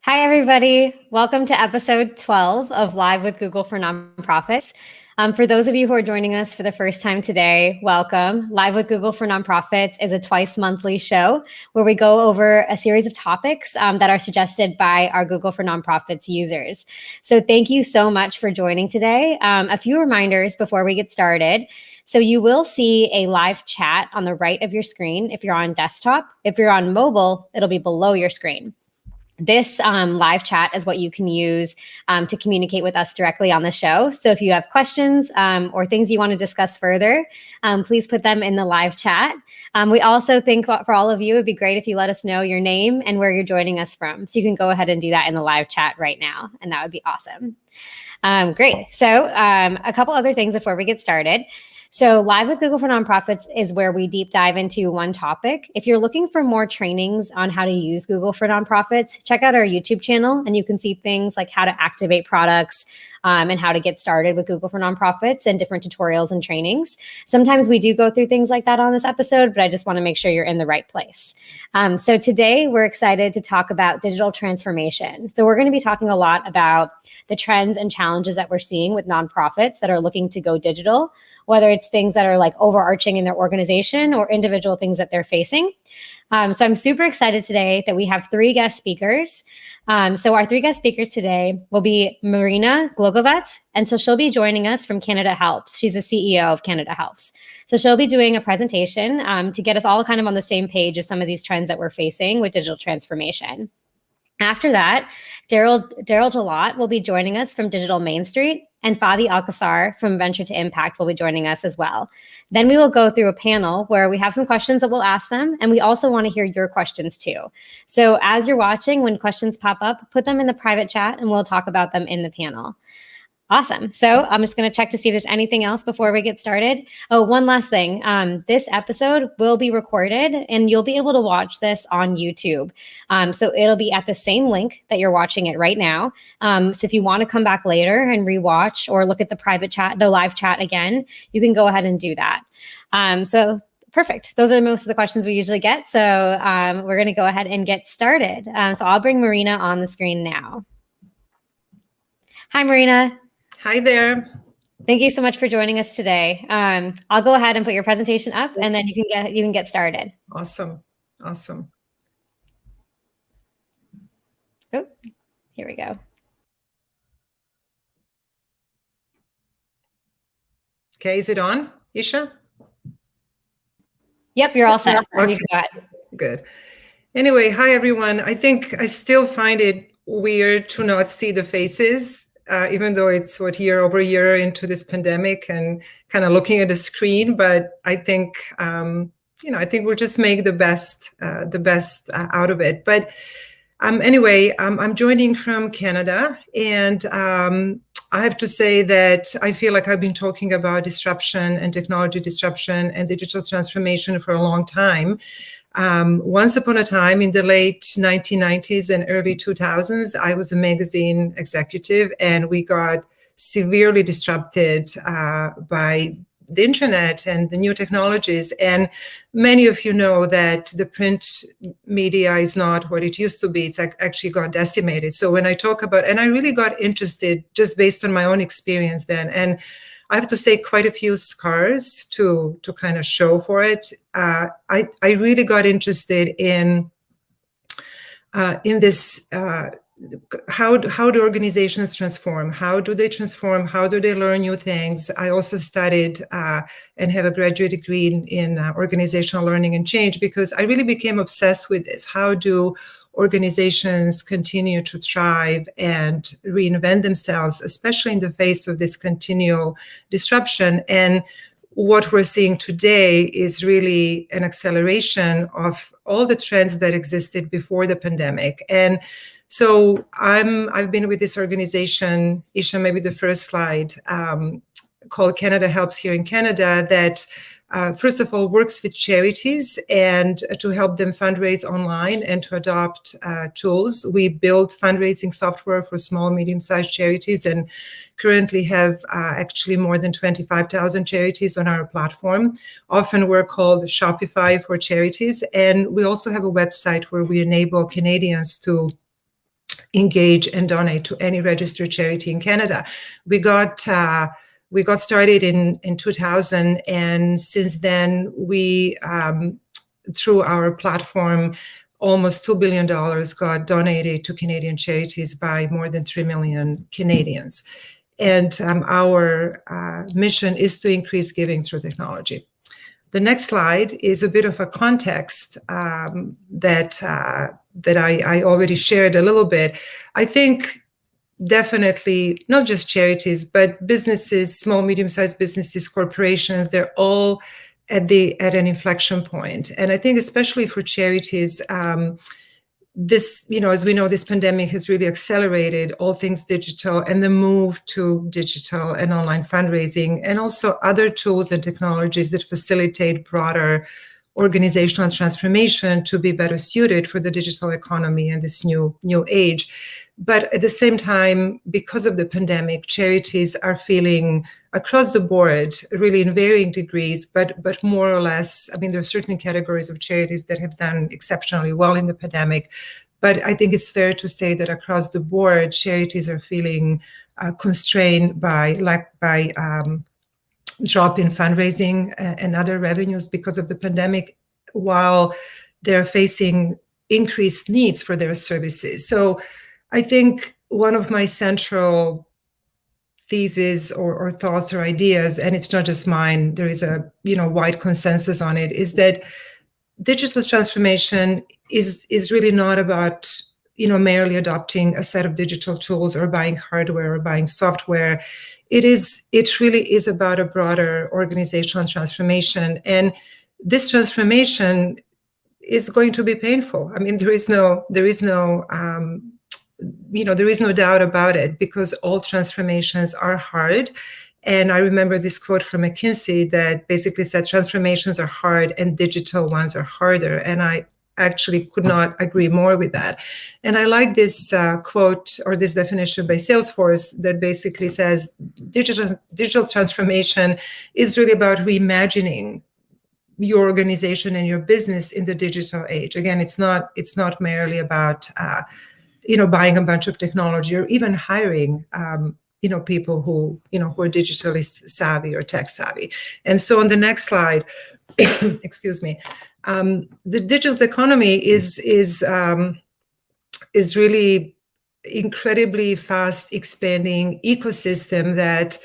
Hi, everybody. Welcome to episode 12 of Live with Google for Nonprofits. For those of you who are joining us for the first time today, welcome. Live with Google for Nonprofits is a twice monthly show where we go over a series of topics that are suggested by our Google for Nonprofits users. So thank you so much for joining today. A few reminders before we get started. So you will see a live chat on the right of your screen if you're on desktop. If you're on mobile, it'll be below your screen. This live chat is what you can use to communicate with us directly on the show. So if you have questions or things you want to discuss further, please put them in the live chat. We also think for all of you, it'd be great if you let us know your name and where you're joining us from. So you can go ahead and do that in the live chat right now, and that would be awesome. Great. So a couple other things before we get started. So Live with Google for Nonprofits is where we deep dive into one topic. If you're looking for more trainings on how to use Google for Nonprofits, check out our YouTube channel and you can see things like how to activate products and how to get started with Google for Nonprofits and different tutorials and trainings. Sometimes we do go through things like that on this episode, but I just want to make sure you're in the right place. So today we're excited to talk about digital transformation. So we're going to be talking a lot about the trends and challenges that we're seeing with nonprofits that are looking to go digital, whether it's things that are like overarching in their organization or individual things that they're facing. So I'm super excited today that we have three guest speakers. So our three guest speakers today will be Marina Glogovac, and so she'll be joining us from CanadaHelps. She's the CEO of CanadaHelps. So she'll be doing a presentation to get us all kind of on the same page of some of these trends that we're facing with digital transformation. After that, Darryl Julott will be joining us from Digital Main Street, and Fadi Al Qassar from Venture to Impact will be joining us as well. Then we will go through a panel where we have some questions that we'll ask them, and we also want to hear your questions too. So as you're watching, when questions pop up, put them in the private chat and we'll talk about them in the panel. Awesome. So I'm just going to check to see if there's anything else before we get started. Oh, one last thing. This episode will be recorded and you'll be able to watch this on YouTube. So it'll be at the same link that you're watching it right now. So if you want to come back later and rewatch or look at the private chat, the live chat again, you can go ahead and do that. So perfect. Those are most of the questions we usually get. So we're going to go ahead and get started. So I'll bring Marina on the screen now. Hi, Marina. Hi there. Thank you so much for joining us today. I'll go ahead and put your presentation up, and then you can get started. Awesome. Oh, here we go. Okay, is it on, Isha? Yep, you're all set. Okay. Good. Anyway, hi everyone. I think I still find it weird to not see the faces. Even though it's year over year into this pandemic and kind of looking at the screen, but I think I think we'll just make the best out of it. But anyway, I'm joining from Canada, and I have to say that I feel like I've been talking about disruption and technology disruption and digital transformation for a long time. Once upon a time in the late 1990s and early 2000s, I was a magazine executive, and we got severely disrupted by the internet and the new technologies. And many of you know that the print media is not what it used to be. It's actually got decimated. So when I talk about, and I really got interested just based on my own experience then, and I have to say quite a few scars to kind of show for it. I really got interested in this, how do organizations transform? How do they transform? How do they learn new things? I also studied and have a graduate degree in organizational learning and change, because I really became obsessed with this. How do organizations continue to thrive and reinvent themselves, especially in the face of this continual disruption? And what we're seeing today is really an acceleration of all the trends that existed before the pandemic. And so I've been with this organization, Isha, maybe the first slide, called CanadaHelps here in Canada, that first of all, works with charities and to help them fundraise online and to adopt tools. We build fundraising software for small, medium-sized charities, and currently have actually more than 25,000 charities on our platform. Often we're called Shopify for charities. And we also have a website where we enable Canadians to engage and donate to any registered charity in Canada. We got started in 2000, and since then we, through our platform, almost $2 billion got donated to Canadian charities by more than 3 million Canadians. And our mission is to increase giving through technology. The next slide is a bit of a context that I already shared a little bit. I think definitely not just charities, but businesses, small, medium-sized businesses, corporations, they're all at an inflection point. And I think especially for charities, this, as we know, this pandemic has really accelerated all things digital and the move to digital and online fundraising, and also other tools and technologies that facilitate broader organizational transformation to be better suited for the digital economy and this new age. But at the same time, because of the pandemic, charities are feeling across the board, really in varying degrees, but more or less, I mean, there are certain categories of charities that have done exceptionally well in the pandemic. But I think it's fair to say that across the board, charities are feeling constrained by drop in fundraising and other revenues because of the pandemic, while they're facing increased needs for their services. So I think one of my central theses or thoughts or ideas, and it's not just mine, there is a wide consensus on it, is that digital transformation is really not about merely adopting a set of digital tools or buying hardware or buying software. It really is about a broader organizational transformation, and this transformation is going to be painful. I mean, there is no doubt about it, because all transformations are hard. And I remember this quote from McKinsey that basically said transformations are hard and digital ones are harder. And I actually could not agree more with that. And I like this quote or this definition by Salesforce that basically says digital transformation is really about reimagining your organization and your business in the digital age. Again, it's not merely about buying a bunch of technology or even hiring people who are digitally savvy or tech savvy. And so on the next slide, excuse me, the digital economy is really incredibly fast expanding ecosystem that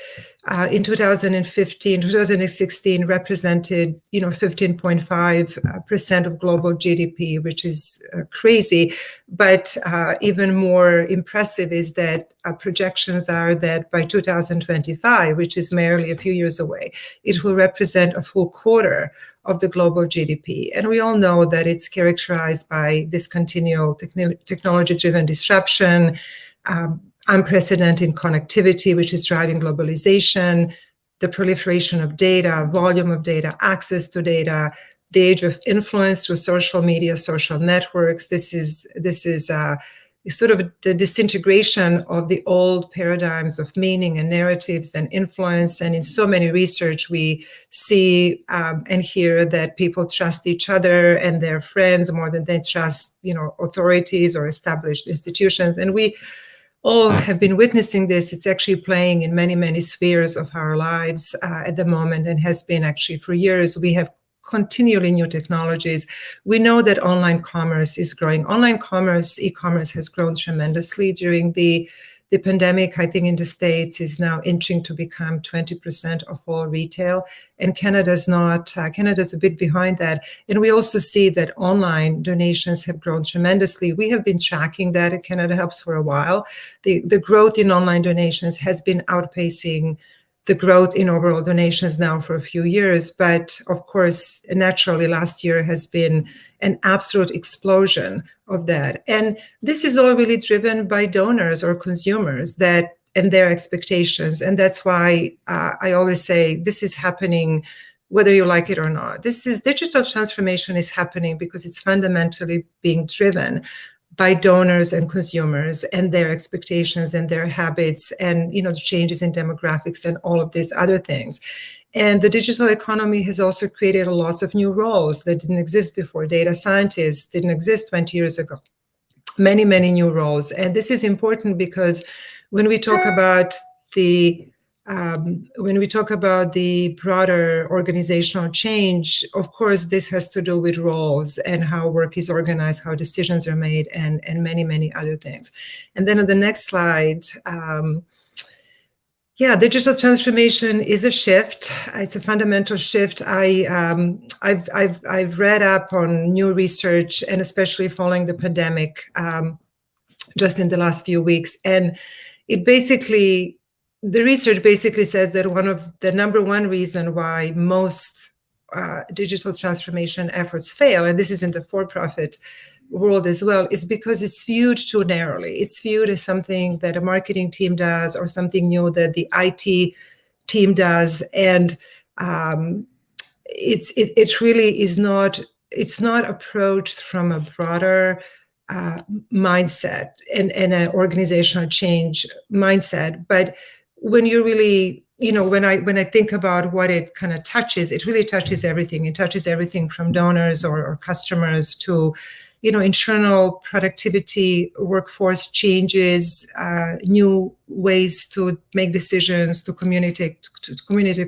in 2016 represented 15.5% of global GDP, which is crazy. But even more impressive is that projections are that by 2025, which is merely a few years away, it will represent a full quarter of the global GDP. And we all know that it's characterized by this continual technology-driven disruption, unprecedented connectivity, which is driving globalization, the proliferation of data, volume of data, access to data, the age of influence through social media, social networks. This is sort of the disintegration of the old paradigms of meaning and narratives and influence. And in so many research, we see and hear that people trust each other and their friends more than they trust, authorities or established institutions. And we all have been witnessing this. It's actually playing in many, many spheres of our lives at the moment, and has been actually for years. We have continually new technologies. We know that online commerce is growing. Online commerce, e-commerce has grown tremendously during the pandemic. I think in the States is now inching to become 20% of all retail, and Canada's a bit behind that. And we also see that online donations have grown tremendously. We have been tracking that at CanadaHelps for a while. The growth in online donations has been outpacing the growth in overall donations now for a few years. But of course, naturally, last year has been an absolute explosion of that. And this is all really driven by donors or consumers and their expectations. And that's why I always say this is happening whether you like it or not. Digital transformation is happening because it's fundamentally being driven by donors and consumers and their expectations and their habits and the changes in demographics and all of these other things. And the digital economy has also created lots of new roles that didn't exist before. Data scientists didn't exist 20 years ago. many, many new roles. And this is important because when we talk about the broader organizational change, of course, this has to do with roles and how work is organized, how decisions are made, and many, many other things. And then on the next slide, digital transformation is a shift. It's a fundamental shift. I've read up on new research, and especially following the pandemic, just in the last few weeks, and the research basically says that one of the number one reason why most digital transformation efforts fail, and this is in the for-profit world as well, is because it's viewed too narrowly. It's viewed as something that a marketing team does or something new that the IT team does, and it really is not. It's not approached from a broader mindset and an organizational change mindset. But when you really, when I think about what it kind of touches, it really touches everything. It touches everything from donors or customers to, internal productivity, workforce changes, new ways to make decisions, to communicate,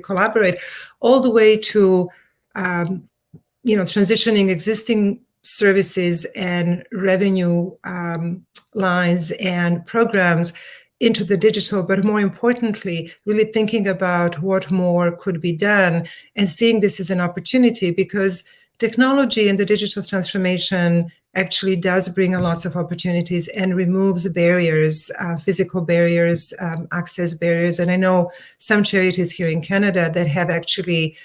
collaborate, all the way to, transitioning existing services and revenue lines and programs into the digital, but more importantly, really thinking about what more could be done and seeing this as an opportunity, because technology and the digital transformation actually does bring a lots of opportunities and removes barriers, physical barriers, access barriers. And I know some charities here in Canada that have actually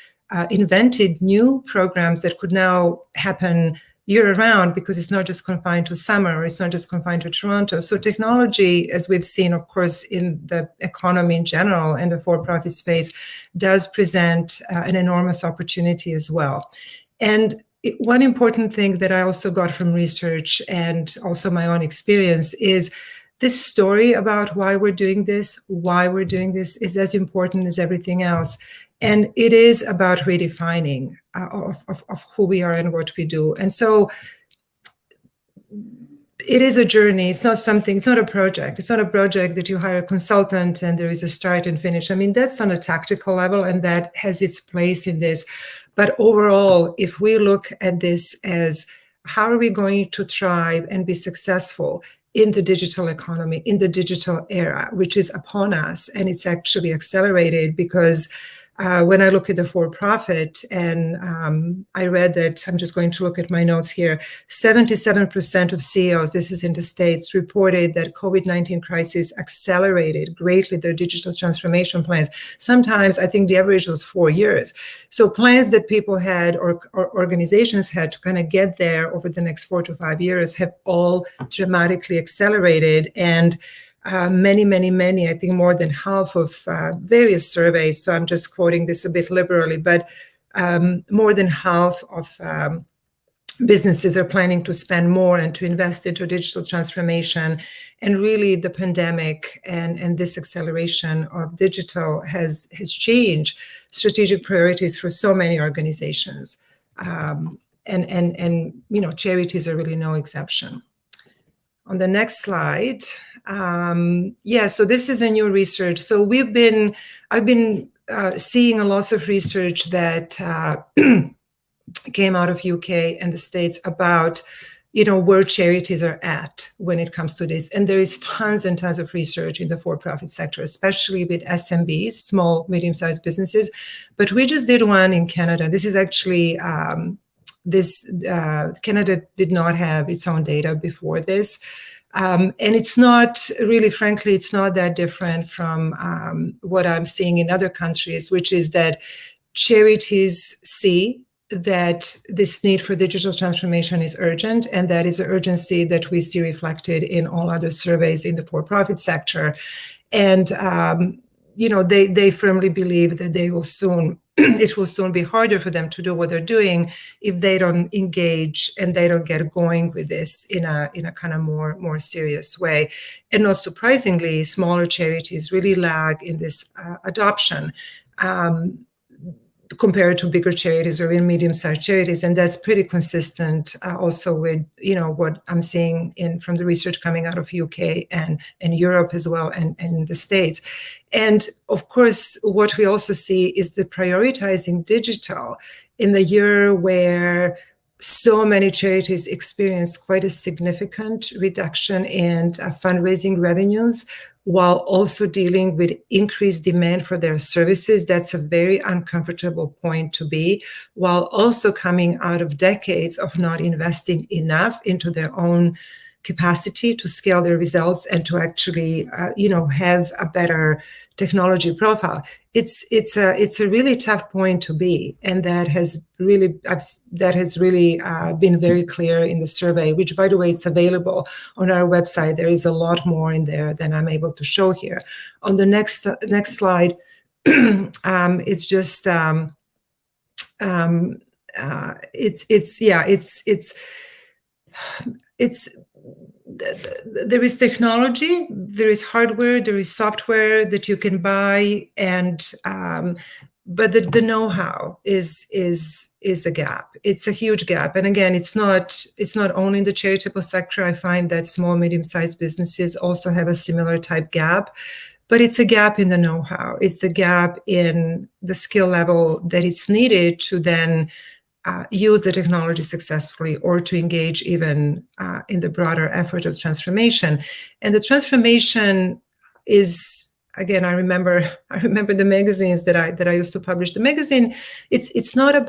invented new programs that could now happen year-round, because it's not just confined to summer, or it's not just confined to Toronto. So technology, as we've seen, of course, in the economy in general and the for-profit space, does present an enormous opportunity as well. And one important thing that I also got from research and also my own experience is this story about why we're doing this is as important as everything else. And it is about redefining of who we are and what we do. And so it is a journey. It's not a project. It's not a project that you hire a consultant and there is a start and finish. I mean, that's on a tactical level, and that has its place in this. But overall, if we look at this as how are we going to thrive and be successful in the digital economy, in the digital era, which is upon us, and it's actually accelerated because when I look at the for-profit, and I read that, I'm just going to look at my notes here, 77% of CEOs, this is in the States, reported that COVID-19 crisis accelerated greatly their digital transformation plans. Sometimes I think the average was 4 years. So plans that people had or organizations had to kind of get there over the next 4 to 5 years have all dramatically accelerated. And many, I think more than half of various surveys, so I'm just quoting this a bit liberally, but more than half of businesses are planning to spend more and to invest into digital transformation. And really the pandemic and this acceleration of digital has changed strategic priorities for so many organizations. And charities are really no exception. On the next slide, so this is a new research. So I've been seeing a lot of research that came out of UK and the States about, where charities are at when it comes to this. And there is tons and tons of research in the for-profit sector, especially with SMBs, small, medium-sized businesses. But we just did one in Canada. This is actually, Canada did not have its own data before this. And it's not really, frankly, it's not that different from what I'm seeing in other countries, which is that charities see that this need for digital transformation is urgent, and that is an urgency that we see reflected in all other surveys in the for-profit sector. And, they firmly believe that it will soon be harder for them to do what they're doing if they don't engage and they don't get going with this in a kind of more serious way. And not surprisingly, smaller charities really lag in this adoption. compared to bigger charities or even medium-sized charities, and that's pretty consistent also with what I'm seeing from the research coming out of UK and Europe as well, and the States. And of course, what we also see is the prioritizing digital in the year where so many charities experienced quite a significant reduction in fundraising revenues, while also dealing with increased demand for their services. That's a very uncomfortable point to be, while also coming out of decades of not investing enough into their own capacity to scale their results and to actually, have a better technology profile. It's a really tough point to be, and that has really been very clear in the survey, which, by the way, it's available on our website. There is a lot more in there than I'm able to show here. On the next slide, it's just there is technology, there is hardware, there is software that you can buy, and but the know-how is a gap. It's a huge gap, and again, it's not only in the charitable sector. I find that small, medium-sized businesses also have a similar type gap, but it's a gap in the know-how. It's the gap in the skill level that is needed to then use the technology successfully, or to engage even in the broader effort of transformation. And the transformation is, again, I remember the magazines that I used to publish. The magazine, it's not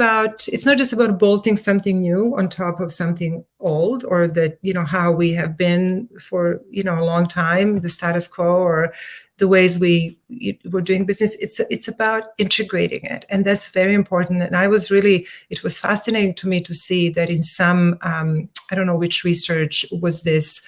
just about bolting something new on top of something old, or that, how we have been for, a long time, the status quo, or the ways we're doing business. It's about integrating it, and that's very important. And it was fascinating to me to see that in some, I don't know which research was this,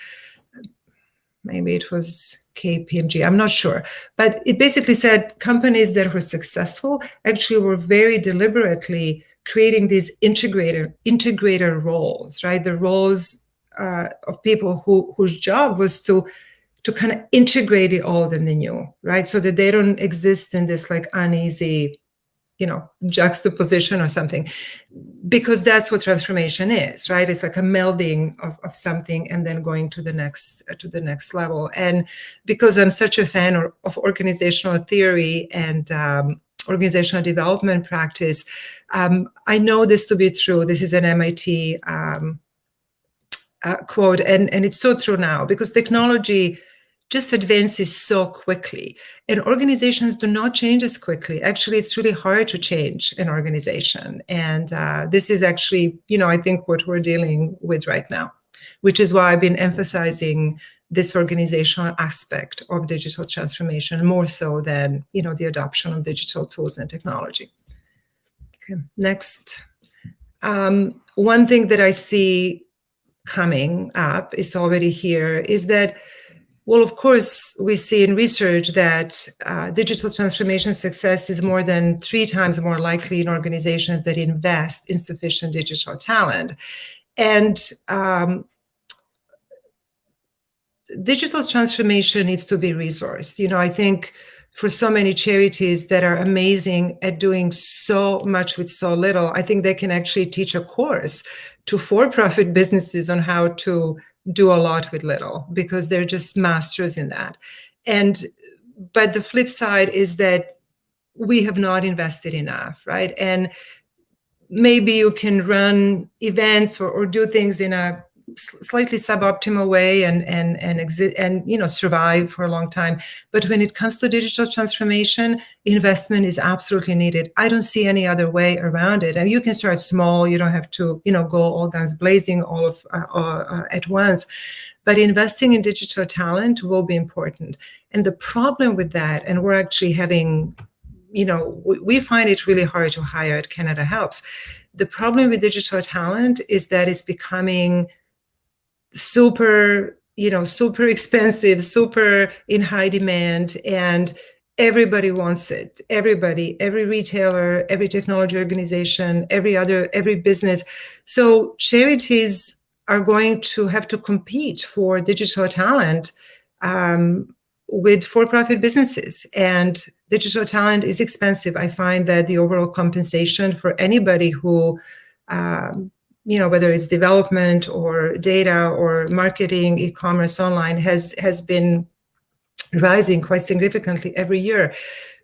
maybe it was KPMG, I'm not sure, but it basically said companies that were successful actually were very deliberately creating these integrator roles, right? The roles of people whose job was to kind of integrate the old and the new, right? So that they don't exist in this like uneasy, juxtaposition or something, because that's what transformation is, right? It's like a melding of something and then going to the next level. And because I'm such a fan of organizational theory and organizational development practice, I know this to be true. This is an MIT quote, and it's so true now, because technology just advances so quickly, and organizations do not change as quickly. Actually, it's really hard to change an organization, and this is actually, I think, what we're dealing with right now, which is why I've been emphasizing this organizational aspect of digital transformation more so than, the adoption of digital tools and technology. Okay, next. One thing that I see coming up, is already here, is that, well, of course, we see in research that digital transformation success is more than 3 times more likely in organizations that invest in sufficient digital talent. And digital transformation needs to be resourced. I think for so many charities that are amazing at doing so much with so little, I think they can actually teach a course to for-profit businesses on how to do a lot with little, because they're just masters in that. But the flip side is that we have not invested enough, right? And maybe you can run events or do things in a slightly suboptimal way and exist and survive for a long time. But when it comes to digital transformation, investment is absolutely needed. I don't see any other way around it. And you can start small. You don't have to go all guns blazing all at once. But investing in digital talent will be important. And the problem with that, and we're actually having, we find it really hard to hire at CanadaHelps. The problem with digital talent is that it's becoming super expensive, super in high demand, and everybody wants it. Every retailer, every technology organization, every business. So charities are going to have to compete for digital talent with for-profit businesses. And digital talent is expensive. I find that the overall compensation for anybody who, whether it's development or data or marketing, e-commerce, online, has been rising quite significantly every year.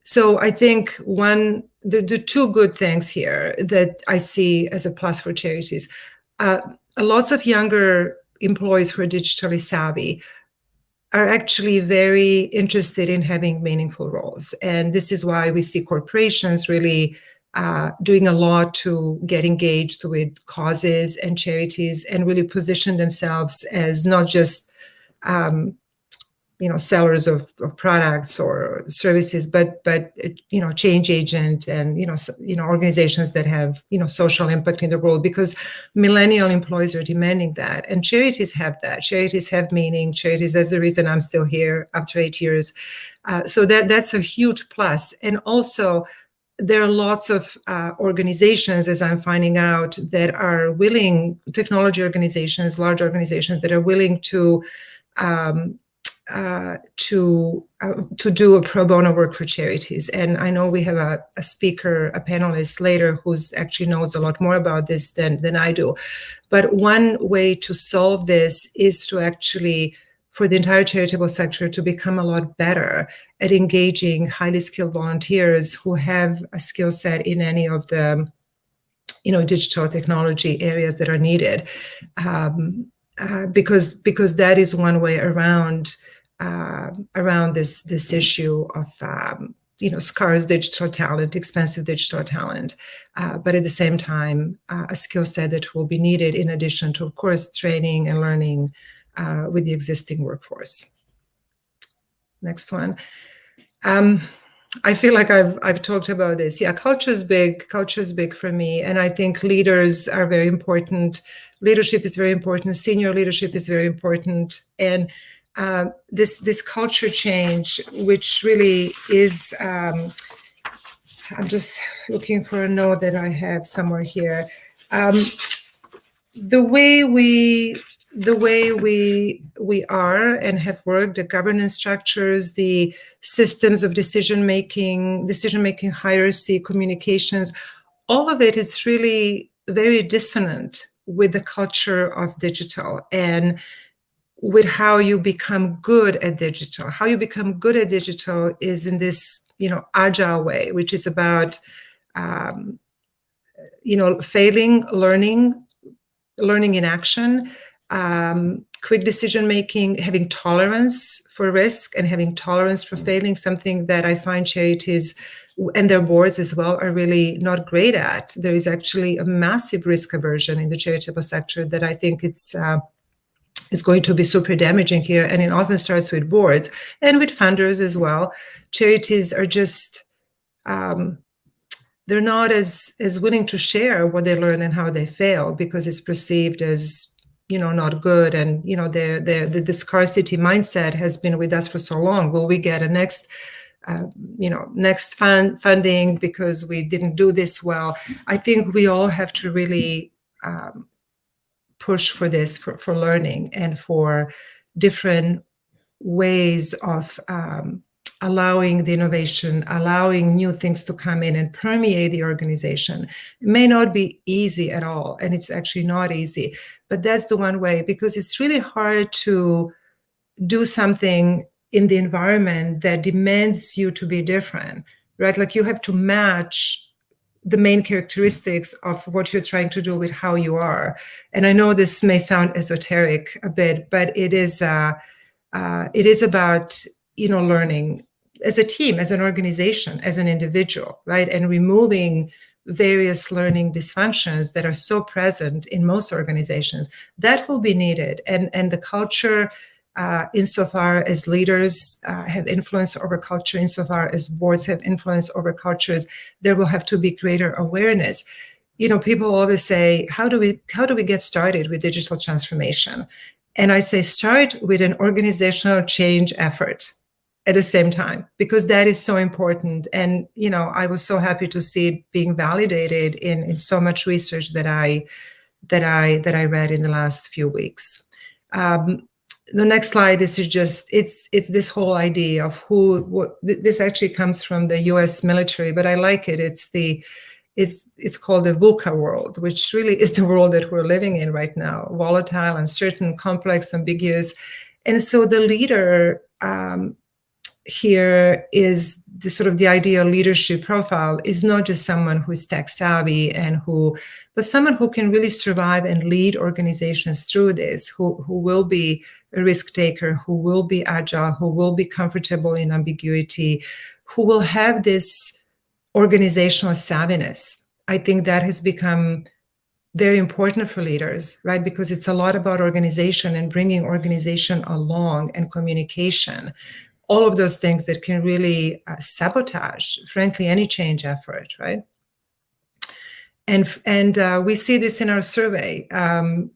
So I think the two good things here that I see as a plus for charities. Lots of younger employees who are digitally savvy are actually very interested in having meaningful roles. And this is why we see corporations really doing a lot to get engaged with causes and charities and really position themselves as not just sellers of products or services, but change agent and organizations that have social impact in the world, because millennial employees are demanding that, and charities have that. Charities have meaning. Charities, that's the reason I'm still here after 8 years. So that's a huge plus. And also, there are lots of organizations, as I'm finding out, that are willing, technology organizations, large organizations that are willing to do a pro bono work for charities. And I know we have a speaker, a panelist later, who's actually knows a lot more about this than I do. But one way to solve this is to actually, for the entire charitable sector, to become a lot better at engaging highly skilled volunteers who have a skill set in any of the digital technology areas that are needed, because that is one way around this issue of scarce digital talent, expensive digital talent, but at the same time a skill set that will be needed in addition to, of course, training and learning with the existing workforce. Next one. I feel like I've talked about this. Yeah, culture is big. Culture is big for me, and I think leaders are very important. Leadership is very important. Senior leadership is very important, and this culture change, which really is. I'm just looking for a note that I have somewhere here. The way we are and have worked, the governance structures, the systems of decision-making hierarchy, communications, all of it is really very dissonant with the culture of digital and with how you become good at digital. How you become good at digital is in this, agile way, which is about, failing, learning in action, quick decision making, having tolerance for risk and having tolerance for failing, something that I find charities and their boards as well are really not great at. There is actually a massive risk aversion in the charitable sector that I think is going to be super damaging here. And it often starts with boards and with funders as well. Charities are just, they're not as willing to share what they learn and how they fail because it's perceived as, not good. And, the scarcity mindset has been with us for so long. Will we get a next funding because we didn't do this well? I think we all have to really push for this, for learning and for different ways of allowing the innovation, allowing new things to come in and permeate the organization. It may not be easy at all, and it's actually not easy, but that's the one way, because it's really hard to do something in the environment that demands you to be different, right? Like you have to match the main characteristics of what you're trying to do with how you are. And I know this may sound esoteric a bit, but it is about, learning as a team, as an organization, as an individual, right? And removing various learning dysfunctions that are so present in most organizations. That will be needed. And the culture, insofar as leaders have influence over culture, insofar as boards have influence over cultures, there will have to be greater awareness. People always say, how do we get started with digital transformation? And I say, start with an organizational change effort at the same time, because that is so important. And, I was so happy to see it being validated in so much research that I read in the last few weeks. the next slide is just, it's this whole idea of this actually comes from the US military, but I like it. It's called the VUCA world, which really is the world that we're living in right now: volatile, uncertain, complex, ambiguous. And so the leader here is the sort of the ideal leadership profile is not just someone who is tech savvy but someone who can really survive and lead organizations through this, who will be a risk taker, who will be agile, who will be comfortable in ambiguity, who will have this organizational savviness. I think that has become very important for leaders, right? Because it's a lot about organization and bringing organization along and communication. All of those things that can really sabotage, frankly, any change effort, right? And we see this in our survey.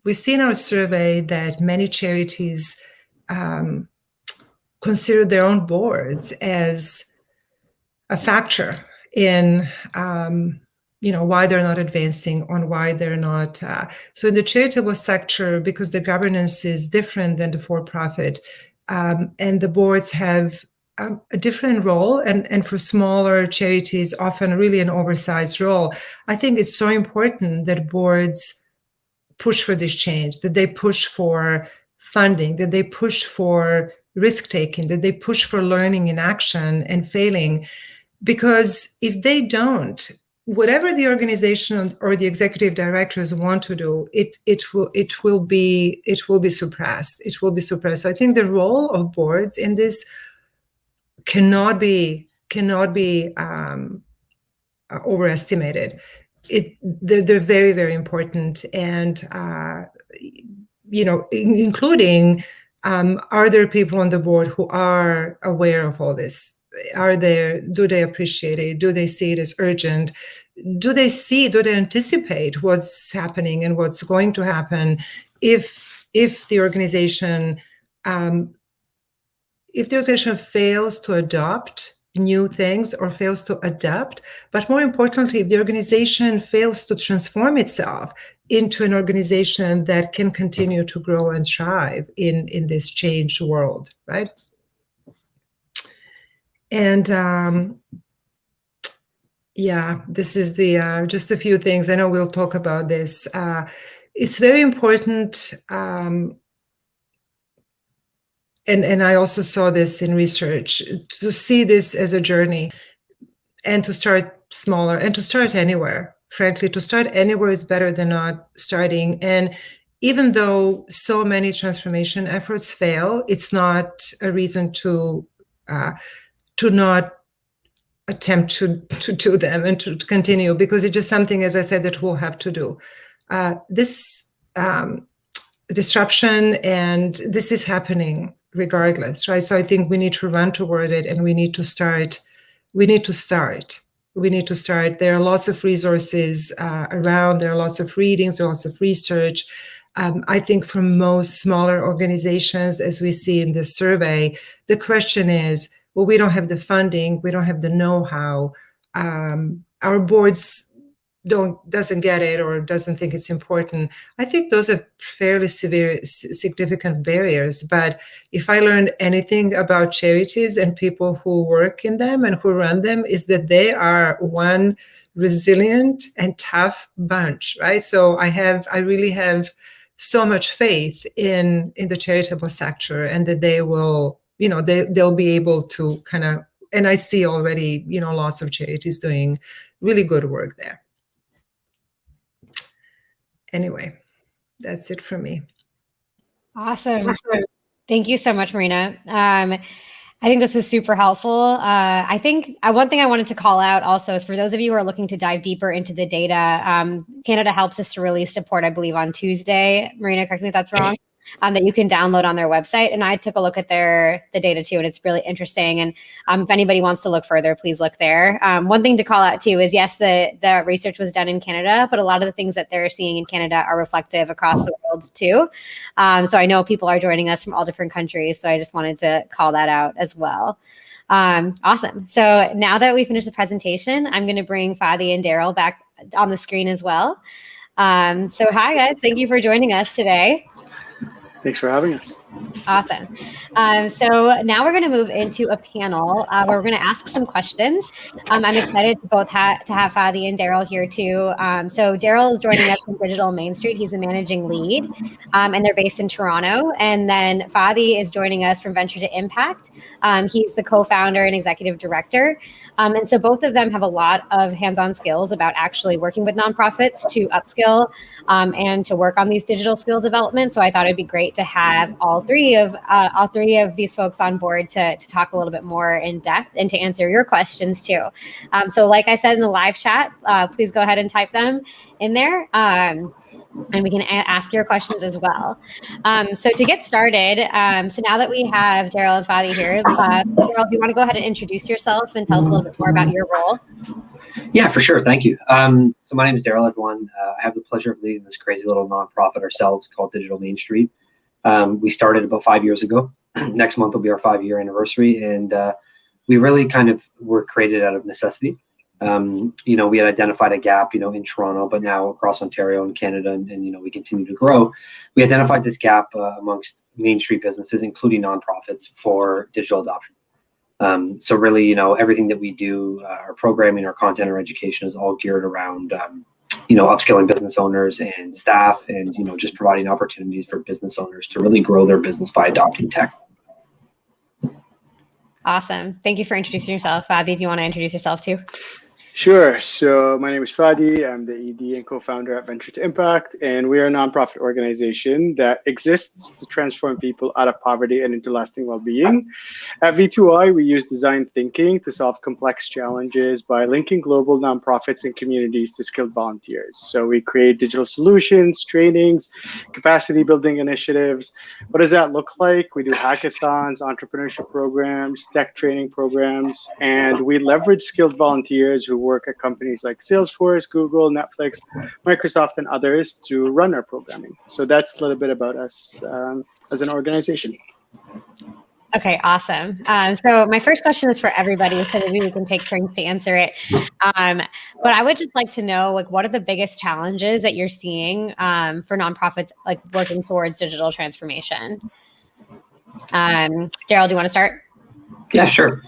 We see in our survey that many charities consider their own boards as a factor in why they're not advancing, on why they're not. So in the charitable sector, because the governance is different than the for-profit, and the boards have a different role, and for smaller charities, often really an oversized role. I think it's so important that boards push for this change, that they push for funding, that they push for risk-taking, that they push for learning in action and failing. Because if they don't, whatever the organization or the executive directors want to do, it will be suppressed. It will be suppressed. So I think the role of boards in this cannot be overestimated. They're very, very important, and including are there people on the board who are aware of all this? Do they appreciate it? Do they see it as urgent? Do they anticipate what's happening and what's going to happen if the organization fails to adopt new things or fails to adapt? But more importantly, if the organization fails to transform itself into an organization that can continue to grow and thrive in this changed world, right? And this is just a few things. I know we'll talk about this. It's very important, and I also saw this in research, to see this as a journey and to start smaller and to start anywhere. Frankly, to start anywhere is better than not starting. And even though so many transformation efforts fail, it's not a reason to not attempt to do them and to continue, because it's just something, as I said, that we'll have to do. This disruption, and this is happening regardless, right? So I think we need to run toward it, and we need to start. There are lots of resources around. There are lots of readings. There are lots of research. I think for most smaller organizations, as we see in this survey, the question is, well, we don't have the funding, we don't have the know-how, our boards doesn't get it or doesn't think it's important. I think those are fairly significant barriers. But if I learned anything about charities and people who work in them and who run them, is that they are one resilient and tough bunch, right? So I really have so much faith in the charitable sector, and that they will, they'll be able to kind of, and I see already, lots of charities doing really good work there. Anyway, that's it for me. Awesome. Thank you so much, Marina. I think this was super helpful. I think one thing I wanted to call out also is for those of you who are looking to dive deeper into the data, CanadaHelps just released a report, I believe, on Tuesday. Marina, correct me if that's wrong. That you can download on their website. And I took a look at the data too, and it's really interesting. And if anybody wants to look further, please look there. One thing to call out too is, yes, the research was done in Canada, but a lot of the things that they're seeing in Canada are reflective across the world too. So I know people are joining us from all different countries. So I just wanted to call that out as well. Awesome. So now that we finished the presentation, I'm going to bring Fadi and Darryl back on the screen as well. So hi guys, thank you for joining us today. Thanks for having us. Awesome. So now we're going to move into a panel where we're going to ask some questions. I'm excited to both to have Fadi and Darryl here too. So Darryl is joining us from Digital Main Street. He's a managing lead, and they're based in Toronto. And then Fadi is joining us from Venture to Impact. He's the co-founder and executive director. And so both of them have a lot of hands-on skills about actually working with nonprofits to upskill and to work on these digital skill development. So I thought it'd be great to have all three of these folks on board to talk a little bit more in depth and to answer your questions too. So like I said in the live chat, please go ahead and type them in there. And we can ask your questions as well. So to get started, so now that we have Darryl and Fadi here, Darryl, do you want to go ahead and introduce yourself and tell us a little bit more about your role? Yeah, for sure. Thank you. So my name is Darryl, everyone. I have the pleasure of leading this crazy little nonprofit ourselves called Digital Main Street. We started about 5 years ago. Next month will be our 5-year anniversary. And we really kind of were created out of necessity. We had identified a gap, in Toronto, but now across Ontario and Canada, and we continue to grow. We identified this gap amongst Main Street businesses, including nonprofits, for digital adoption. So really, everything that we do, our programming, our content, our education is all geared around, upskilling business owners and staff, and just providing opportunities for business owners to really grow their business by adopting tech. Awesome. Thank you for introducing yourself. Fadi, do you want to introduce yourself too? Sure. So my name is Fadi. I'm the ED and co-founder at Venture to Impact, and we are a nonprofit organization that exists to transform people out of poverty and into lasting well-being. At V2I, we use design thinking to solve complex challenges by linking global nonprofits and communities to skilled volunteers. So we create digital solutions, trainings, capacity building initiatives. What does that look like? We do hackathons, entrepreneurship programs, tech training programs, and we leverage skilled volunteers who work at companies like Salesforce, Google, Netflix, Microsoft, and others to run our programming. So that's a little bit about us as an organization. Okay, awesome. So my first question is for everybody, so maybe we can take turns to answer it. But I would just like to know, what are the biggest challenges that you're seeing for nonprofits working towards digital transformation? Darryl, do you want to start? Yeah, sure.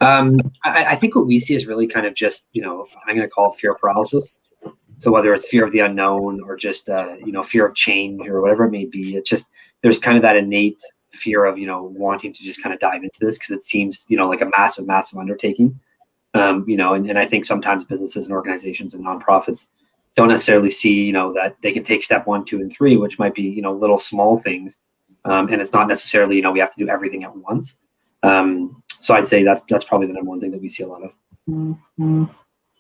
I think what we see is really kind of just, I'm going to call it fear paralysis. So whether it's fear of the unknown or just, fear of change or whatever it may be, it's just, there's kind of that innate fear of, wanting to just kind of dive into this because it seems, like a massive, massive undertaking. And I think sometimes businesses and organizations and nonprofits don't necessarily see, that they can take step 1, 2, and 3, which might be, little small things. And it's not necessarily, we have to do everything at once. So I'd say that's probably the number one thing that we see a lot of.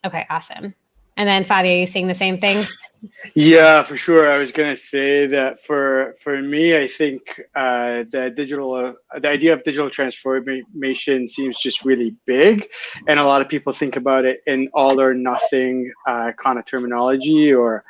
Okay, awesome. And then Fadi, are you seeing the same thing? Yeah, for sure. I was going to say that for me, I think the idea of digital transformation seems just really big. And a lot of people think about it in all or nothing kind of terminology or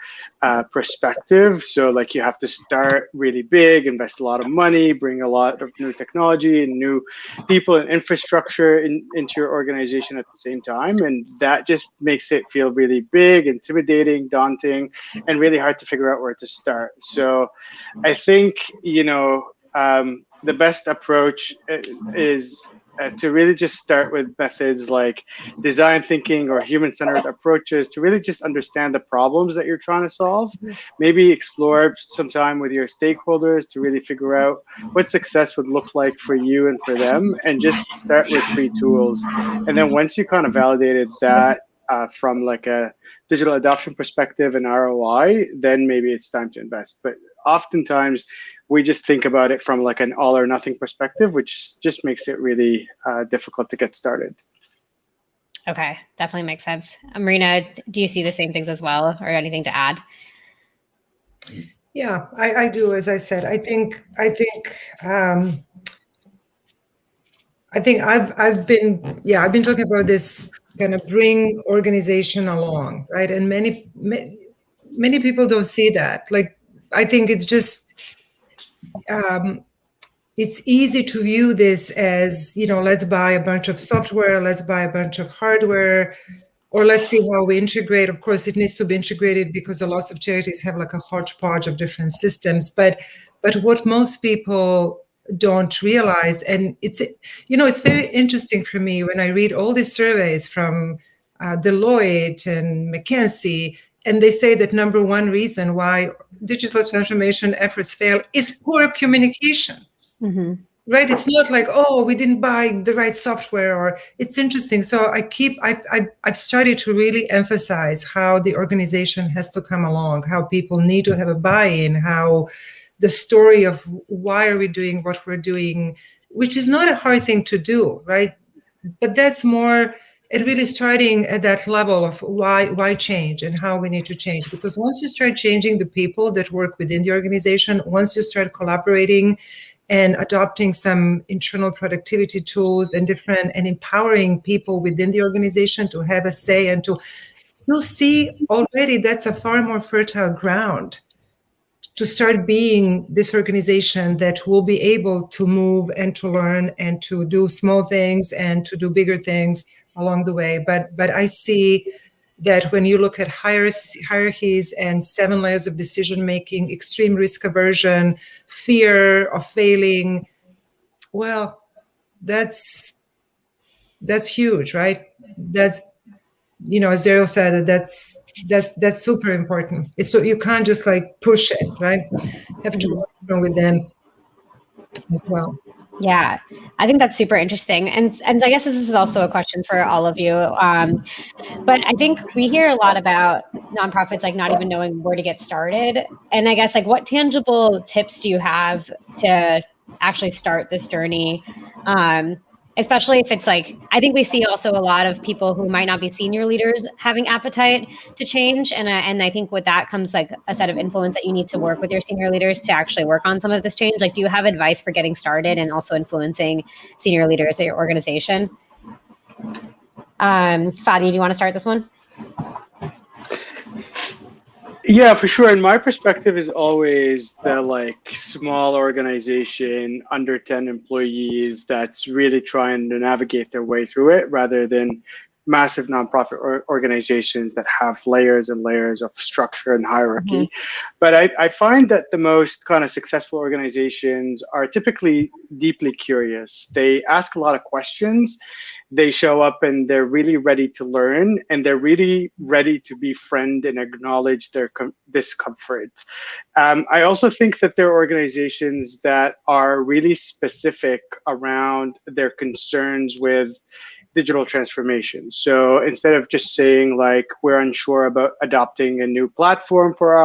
perspective. So you have to start really big, invest a lot of money, bring a lot of new technology and new people and infrastructure into your organization at the same time. And that just makes it feel really big, intimidating, daunting, and really hard to figure out where to start. So I think, the best approach is to really just start with methods like design thinking or human-centered approaches to really just understand the problems that you're trying to solve. Maybe explore some time with your stakeholders to really figure out what success would look like for you and for them, and just start with free tools. And then once you kind of validated that from a digital adoption perspective and ROI, then maybe it's time to invest. But oftentimes we just think about it from an all or nothing perspective, which just makes it really difficult to get started. Okay, definitely makes sense. Marina, do you see the same things as well, or anything to add? Yeah, I do. As I said, I think I've been talking about this kind of bring organization along, right? And many people don't see that. I think it's just it's easy to view this as, let's buy a bunch of software, let's buy a bunch of hardware, or let's see how we integrate. Of course, it needs to be integrated because a lot of charities have a hodgepodge of different systems. But what most people don't realize. And it's very interesting for me when I read all these surveys from Deloitte and McKinsey, and they say that number one reason why digital transformation efforts fail is poor communication. Mm-hmm. Right? It's not like, oh, we didn't buy the right software, or it's interesting. So I've started to really emphasize how the organization has to come along, how people need to have a buy-in, how the story of why are we doing what we're doing, which is not a hard thing to do, right? But that's more it really starting at that level of why change and how we need to change. Because once you start changing the people that work within the organization, once you start collaborating and adopting some internal productivity tools and empowering people within the organization to have a say and you'll see already that's a far more fertile ground to start being this organization that will be able to move and to learn and to do small things and to do bigger things along the way. But I see that when you look at hierarchies and 7 layers of decision making, extreme risk aversion, fear of failing, well, that's huge, right? That's, as Darryl said, that's super important. It's so you can't just like push it, right? You have to work from within as well. Yeah, I think that's super interesting. And I guess this is also a question for all of you. But I think we hear a lot about nonprofits like not even knowing where to get started. And I guess like what tangible tips do you have to actually start this journey? Especially if it's like, I think we see also a lot of people who might not be senior leaders having appetite to change. And I think with that comes like a set of influence that you need to work with your senior leaders to actually work on some of this change. Like, do you have advice for getting started and also influencing senior leaders at your organization? Fadi, do you want to start this one? Yeah, for sure. And my perspective is always the like small organization under 10 employees that's really trying to navigate their way through it, rather than massive nonprofit organizations that have layers and layers of structure and hierarchy. Mm-hmm. But I find that the most kind of successful organizations are typically deeply curious. They ask a lot of questions. They show up and they're really ready to learn, and they're really ready to befriend and acknowledge their discomfort. I also think that there are organizations that are really specific around their concerns with digital transformation. So instead of just saying like, we're unsure about adopting a new platform for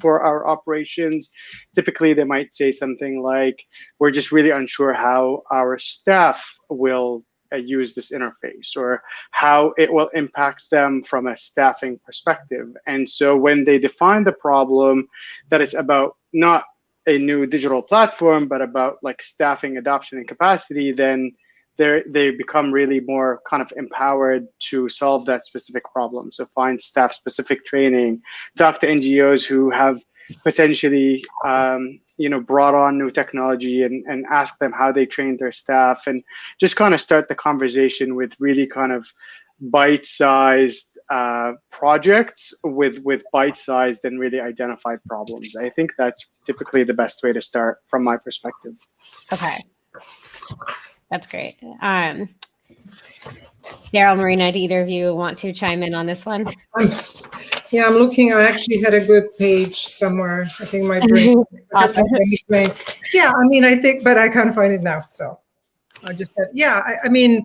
our operations, typically they might say something like, we're just really unsure how our staff will use this interface, or how it will impact them from a staffing perspective. And so when they define the problem that it's about not a new digital platform, but about like staffing, adoption, and capacity, then they become really more kind of empowered to solve that specific problem. So find staff specific training, talk to NGOs who have potentially brought on new technology, and ask them how they train their staff, and just kind of start the conversation with really kind of bite-sized projects with bite-sized and really identified problems. I think that's typically the best way to start from my perspective. Okay, that's great. Darryl, Marina, do either of you want to chime in on this one? Yeah, I'm looking. I actually had a good page somewhere. I think my brain. Awesome. Yeah, I mean, I think, but I can't find it now. So I just have, I mean,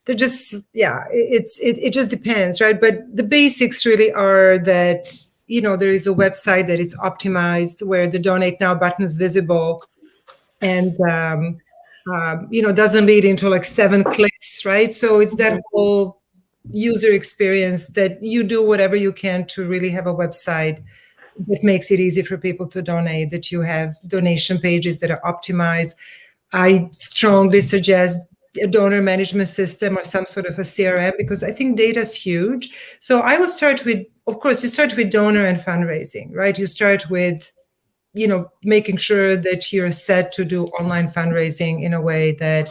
they're just, it just depends, right? But the basics really are that, there is a website that is optimized where the Donate Now button is visible, and, doesn't lead into like 7 clicks, right? So it's that whole user experience that you do whatever you can to really have a website that makes it easy for people to donate, that you have donation pages that are optimized. I strongly suggest a donor management system or some sort of a CRM, because I think data is huge. So I would start with, of course, you start with donor and fundraising, right? You start with, making sure that you're set to do online fundraising in a way that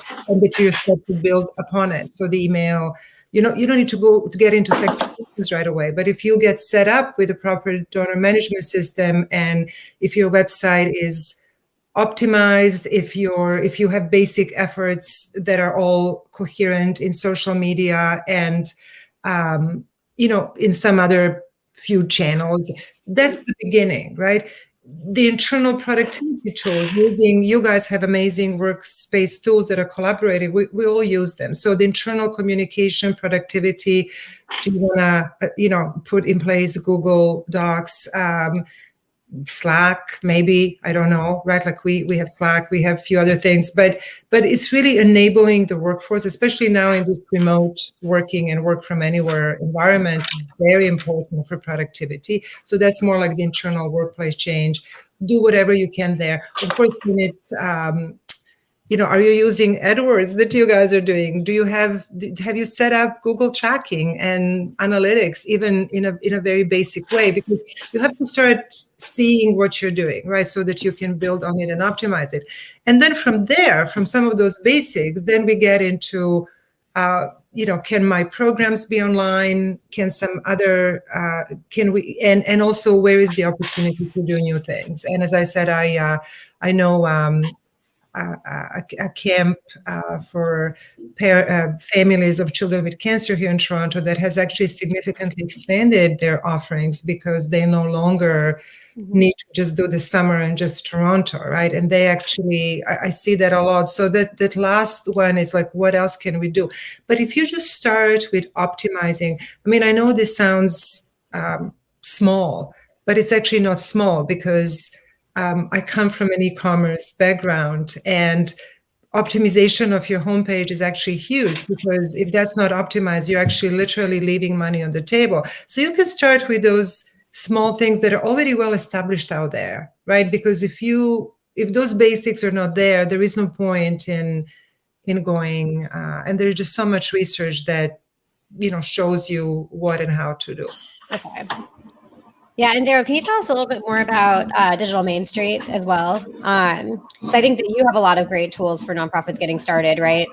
you're set to build upon it. So the email, you don't need to get into sections right away. But if you get set up with a proper donor management system, and if your website is optimized, if you have basic efforts that are all coherent in social media and in some other few channels. That's the beginning, right? The internal productivity tools, you guys have amazing workspace tools that are collaborative. We all use them. So the internal communication productivity, do you want to put in place Google Docs, Slack, maybe, I don't know, right? Like we have Slack, we have a few other things, but it's really enabling the workforce, especially now in this remote working and work from anywhere environment, very important for productivity. So that's more like the internal workplace change. Do whatever you can there. Of course, when it's are you using AdWords that you guys are doing? Have you set up Google tracking and analytics even in a very basic way? Because you have to start seeing what you're doing, right? So that you can build on it and optimize it. And then from there, from some of those basics, then we get into, can my programs be online? Can some other, and also where is the opportunity to do new things? And as I said, I know, a camp for families of children with cancer here in Toronto that has actually significantly expanded their offerings because they no longer need to just do the summer and just Toronto, right? And they actually, I see that a lot. So that last one is like, what else can we do? But if you just start with optimizing, I mean, I know this sounds small, but it's actually not small because I come from an e-commerce background, and optimization of your homepage is actually huge, because if that's not optimized, you're actually literally leaving money on the table. So you can start with those small things that are already well established out there, right? Because if those basics are not there, there is no point in going, and there's just so much research that shows you what and how to do. Okay. Yeah, and Darryl, can you tell us a little bit more about Digital Main Street as well? So I think that you have a lot of great tools for nonprofits getting started, right?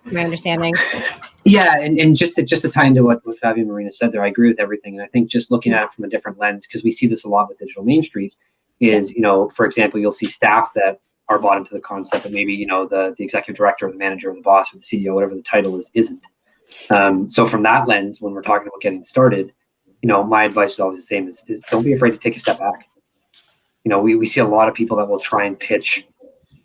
My understanding. Yeah, and just to tie into what Fadi and Marina said there, I agree with everything. And I think just looking at it from a different lens, because we see this a lot with Digital Main Street, is, for example, you'll see staff that are bought into the concept, but maybe, the executive director or the manager or the boss or the CEO, whatever the title is, isn't. So from that lens, when we're talking about getting started, my advice is always the same: is don't be afraid to take a step back. We see a lot of people that will try and pitch,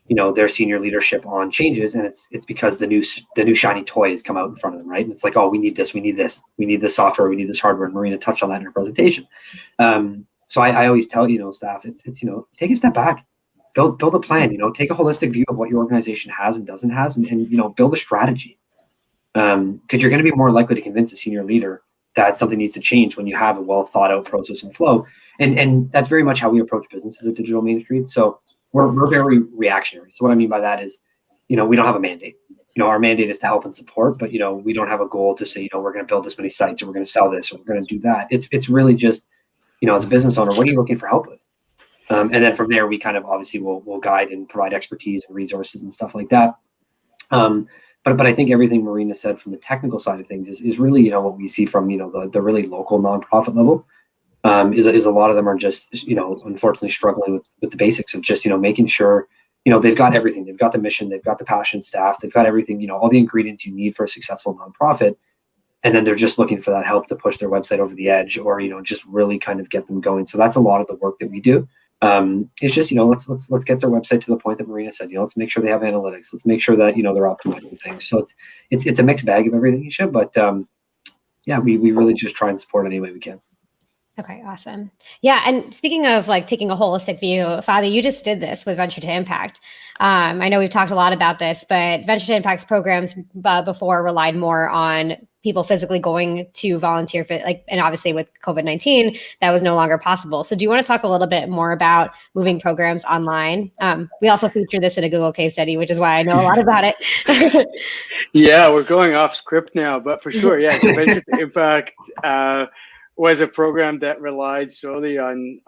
their senior leadership on changes, and it's because the new shiny toy has come out in front of them, right? And it's like, oh, we need this, we need this, we need this software, we need this hardware. And Marina touched on that in her presentation. So I always tell staff, it's take a step back, build a plan. Take a holistic view of what your organization has and doesn't have, and build a strategy. Because you're going to be more likely to convince a senior leader that something needs to change when you have a well thought out process and flow. And that's very much how we approach businesses at Digital Main Street. So we're very reactionary. So what I mean by that is, we don't have a mandate. Our mandate is to help and support, but we don't have a goal to say, we're going to build this many sites, or we're going to sell this, or we're going to do that. It's really just, as a business owner, what are you looking for help with? And then from there, we kind of obviously will guide and provide expertise and resources and stuff like that. But I think everything Marina said from the technical side of things is really, what we see from, the really local nonprofit level, is a lot of them are just, unfortunately struggling with the basics of just, making sure, they've got everything. They've got the mission, they've got the passion staff, they've got everything, all the ingredients you need for a successful nonprofit. And then they're just looking for that help to push their website over the edge, or, just really kind of get them going. So that's a lot of the work that we do. It's just, let's get their website to the point that Marina said, let's make sure they have analytics. Let's make sure that, they're optimizing things. So it's a mixed bag of everything, Isha, but we really just try and support any way we can. Okay, awesome. Yeah, and speaking of taking a holistic view, Fadi, you just did this with Venture to Impact. I know we've talked a lot about this, but Venture to Impact's programs before relied more on people physically going to volunteer for, and obviously with COVID-19, that was no longer possible. So do you want to talk a little bit more about moving programs online? We also feature this in a Google case study, which is why I know a lot about it. Yeah, we're going off script now, but for sure, yeah. So Venture to Impact was a program that relied solely on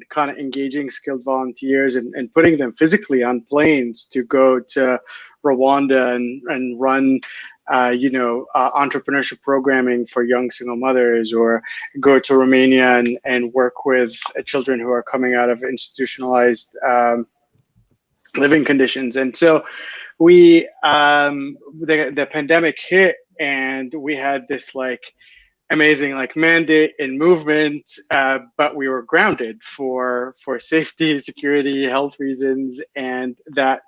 kind of engaging skilled volunteers and putting them physically on planes to go to Rwanda and run entrepreneurship programming for young single mothers, or go to Romania and work with children who are coming out of institutionalized living conditions. And so we the pandemic hit, and we had this like amazing like mandate and movement, but we were grounded for safety, security, health reasons, and that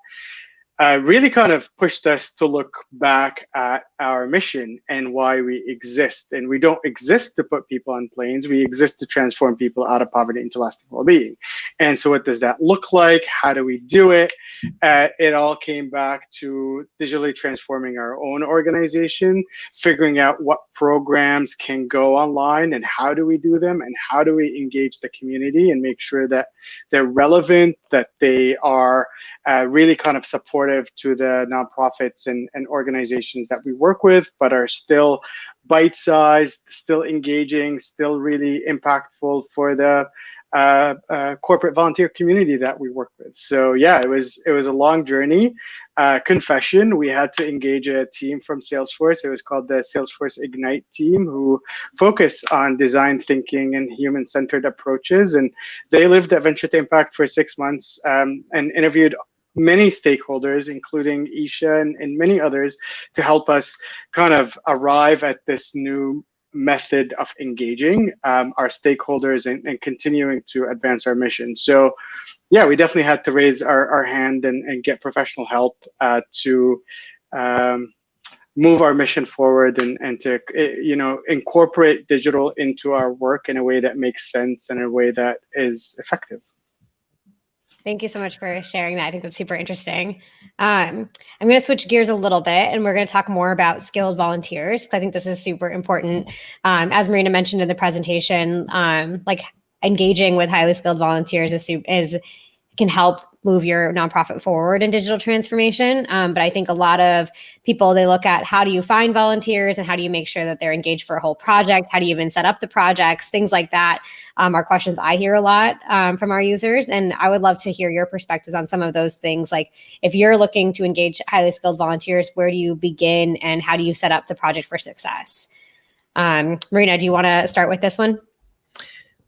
really kind of pushed us to look back at our mission and why we exist. And we don't exist to put people on planes. We exist to transform people out of poverty into lasting well-being. And so what does that look like? How do we do it? It all came back to digitally transforming our own organization, figuring out what programs can go online and how do we do them, and how do we engage the community and make sure that they're relevant, that they are really kind of supportive to the nonprofits and organizations that we work with, but are still bite-sized, still engaging, still really impactful for the corporate volunteer community that we work with. So yeah, it was a long journey. Confession, we had to engage a team from Salesforce. It was called the Salesforce Ignite team, who focus on design thinking and human-centered approaches. And they lived at Venture to Impact for 6 months and interviewed many stakeholders, including Isha and many others, to help us kind of arrive at this new method of engaging our stakeholders and continuing to advance our mission. So yeah, we definitely had to raise our hand and get professional help to move our mission forward and to incorporate digital into our work in a way that makes sense and in a way that is effective. Thank you so much for sharing that. I think that's super interesting. I'm going to switch gears a little bit, and we're going to talk more about skilled volunteers, because I think this is super important. As Marina mentioned in the presentation, like engaging with highly skilled volunteers can help move your nonprofit forward in digital transformation. But I think a lot of people, they look at how do you find volunteers and how do you make sure that they're engaged for a whole project? How do you even set up the projects? Things like that are questions I hear a lot from our users. And I would love to hear your perspectives on some of those things. Like if you're looking to engage highly skilled volunteers, where do you begin and how do you set up the project for success? Marina, do you want to start with this one?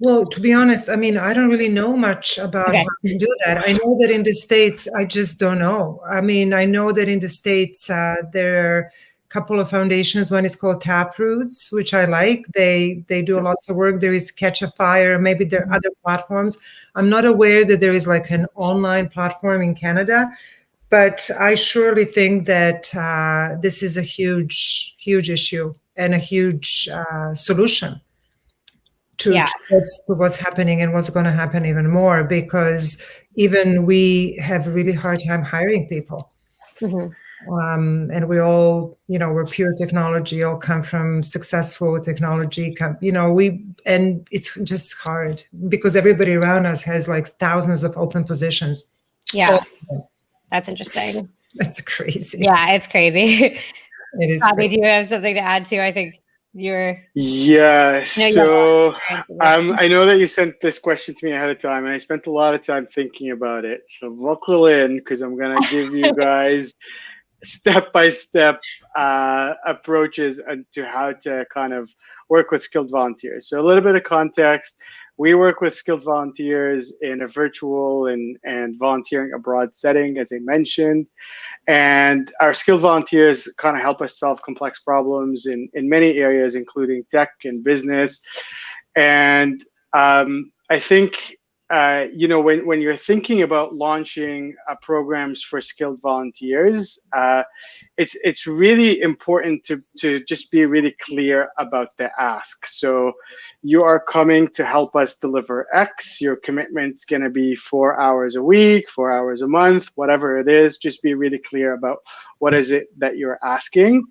Well, to be honest, I mean, I don't really know much about how to do that. I know that in the States, I just don't know. I mean, I know that in the States, there are a couple of foundations. One is called Taproots, which I like. They do lots of work. There is Catch a Fire. Maybe there are other platforms. I'm not aware that there is like an online platform in Canada, but I surely think that this is a huge, huge issue and a huge solution to what's happening and what's going to happen even more, because even we have a really hard time hiring people. Mm-hmm. And we all, we're pure technology, all come from successful technology, and it's just hard because everybody around us has like thousands of open positions. Yeah, that's interesting. That's crazy. Yeah, it's crazy. It is. Fadi, do you have something to add too? I think so I know that you sent this question to me ahead of time, and I spent a lot of time thinking about it. So buckle in, because I'm going to give you guys step-by-step approaches to how to kind of work with skilled volunteers. So a little bit of context. We work with skilled volunteers in a virtual and volunteering abroad setting, as I mentioned. And our skilled volunteers kind of help us solve complex problems in many areas, including tech and business. And I think, when you're thinking about launching programs for skilled volunteers, it's really important to just be really clear about the ask. So you are coming to help us deliver X. Your commitment's going to be 4 hours a week, 4 hours a month, whatever it is. Just be really clear about what is it that you're asking.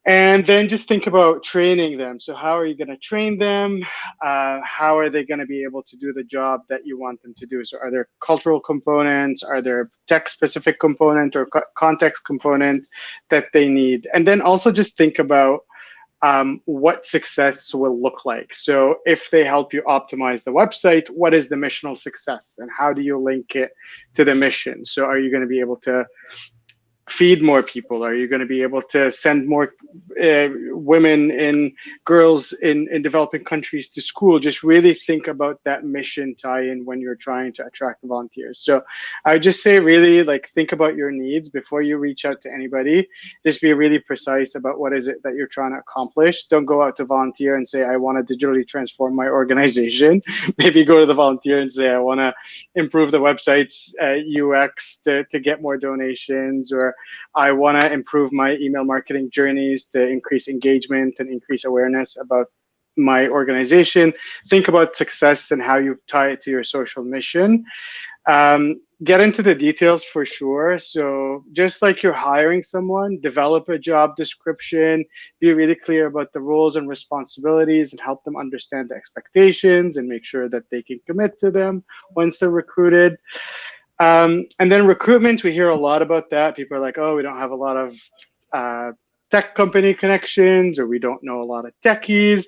And then just think about training them. So how are you going to train them? How are they going to be able to do the job that you want them to do? So are there cultural components? Are there tech-specific component or context component that they need? And then also just think about what success will look like. So if they help you optimize the website, what is the missional success? And how do you link it to the mission? So are you going to be able to feed more people? Are you going to be able to send more women and girls in developing countries to school? Just really think about that mission tie-in when you're trying to attract volunteers. So I would just say really like think about your needs before you reach out to anybody. Just be really precise about what is it that you're trying to accomplish. Don't go out to volunteer and say, I want to digitally transform my organization. Maybe go to the volunteer and say, I want to improve the website's UX to get more donations, or I want to improve my email marketing journeys to increase engagement and increase awareness about my organization. Think about success and how you tie it to your social mission. Get into the details for sure. So just like you're hiring someone, develop a job description, be really clear about the roles and responsibilities, and help them understand the expectations and make sure that they can commit to them once they're recruited. And then recruitment, we hear a lot about that. People are like, oh, we don't have a lot of tech company connections, or we don't know a lot of techies.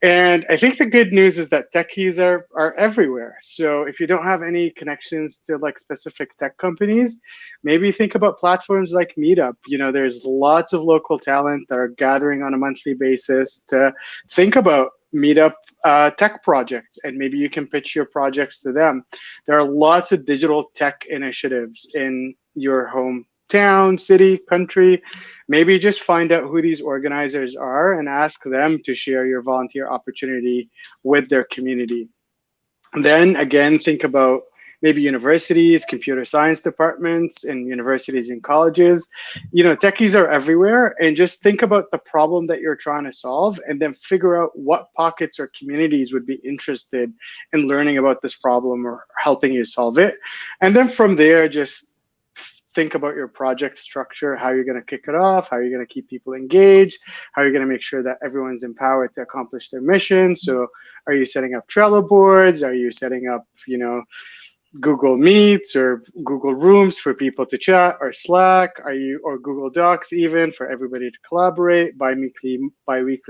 And I think the good news is that techies are everywhere. So if you don't have any connections to like specific tech companies, maybe think about platforms like Meetup. You know, there's lots of local talent that are gathering on a monthly basis to think about Meetup tech projects, and maybe you can pitch your projects to them. There are lots of digital tech initiatives in your hometown, city, country. Maybe just find out who these organizers are and ask them to share your volunteer opportunity with their community. And then again, think about maybe universities, computer science departments, and universities and colleges. You know, techies are everywhere, and just think about the problem that you're trying to solve, and then figure out what pockets or communities would be interested in learning about this problem or helping you solve it. And then from there, just think about your project structure, how you're going to kick it off, how you're going to keep people engaged, how you're going to make sure that everyone's empowered to accomplish their mission. So are you setting up Trello boards? Are you setting up, you know, Google Meets or Google Rooms for people to chat, or Slack? Or Google Docs even for everybody to collaborate, bi-weekly,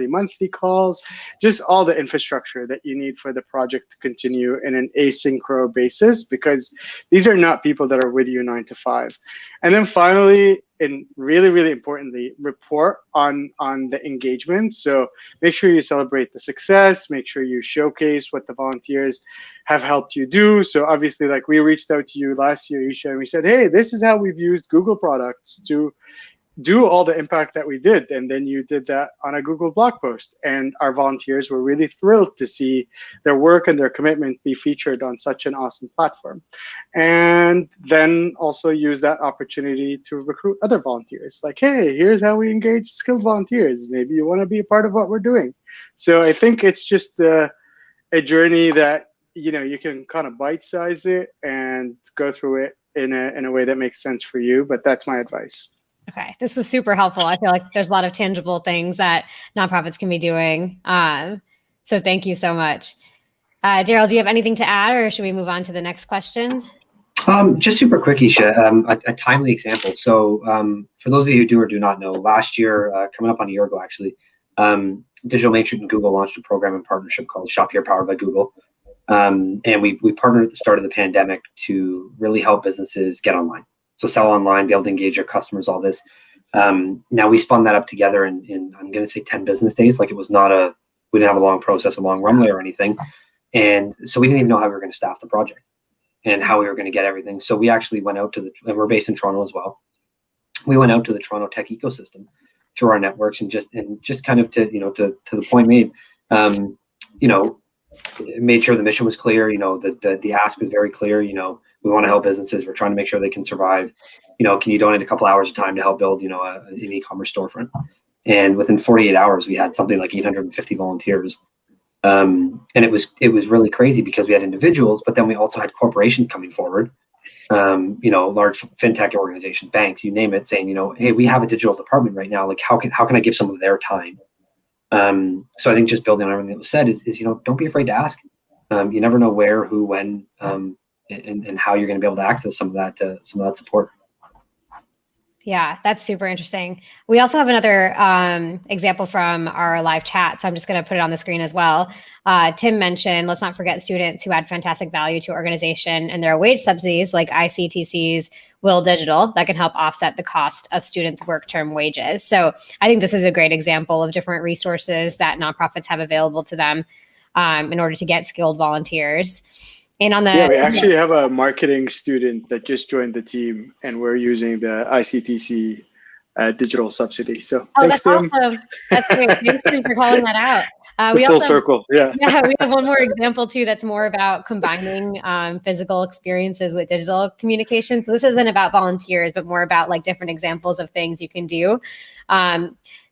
monthly calls, just all the infrastructure that you need for the project to continue in an asynchronous basis, because these are not people that are with you 9 to 5. And then finally, and really, really importantly, report on the engagement. So make sure you celebrate the success, make sure you showcase what the volunteers have helped you do. So obviously, like we reached out to you last year, Isha, and we said, hey, this is how we've used Google products to do all the impact that we did. And then you did that on a Google blog post. And our volunteers were really thrilled to see their work and their commitment be featured on such an awesome platform. And then also use that opportunity to recruit other volunteers. Like, hey, here's how we engage skilled volunteers. Maybe you want to be a part of what we're doing. So I think it's just a journey that, you know, you can kind of bite-size it and go through it in a way that makes sense for you. But that's my advice. Okay, this was super helpful. I feel like there's a lot of tangible things that nonprofits can be doing. So thank you so much. Darryl, do you have anything to add, or should we move on to the next question? Just super quick, Isha, a timely example. So for those of you who do or do not know, last year, coming up on a year ago, actually, Digital Main Street and Google launched a program in partnership called Shop Here, powered by Google. And we partnered at the start of the pandemic to really help businesses get online. So sell online, be able to engage our customers, all this. Now we spun that up together in I'm going to say 10 business days. Like, it was not we didn't have a long process, a long runway or anything. And so we didn't even know how we were going to staff the project and how we were going to get everything. So we actually went out to and we're based in Toronto as well. We went out to the Toronto tech ecosystem through our networks and just kind of to the point made, made sure the mission was clear, the ask was very clear, we want to help businesses. We're trying to make sure they can survive. Can you donate a couple hours of time to help build, an e-commerce storefront? And within 48 hours, we had something like 850 volunteers. And it was really crazy because we had individuals, but then we also had corporations coming forward, large fintech organizations, banks, you name it, saying, hey, we have a digital department right now. Like, how can I give some of their time? So I think just building on everything that was said is don't be afraid to ask. You never know where, who, when, and how you're going to be able to access some of that support. Yeah, that's super interesting. We also have another example from our live chat. So I'm just going to put it on the screen as well. Tim mentioned, let's not forget students who add fantastic value to organization, and there are wage subsidies like ICTC's Will Digital that can help offset the cost of students' work term wages. So I think this is a great example of different resources that nonprofits have available to them in order to get skilled volunteers. And on the we actually have a marketing student that just joined the team, and we're using the ICTC digital subsidy. So thanks, that's Tim. awesome. That's great. Thanks, Tim, for calling that out. We full circle. Yeah. Yeah, we have one more example too that's more about combining physical experiences with digital communication. So this isn't about volunteers, but more about like different examples of things you can do.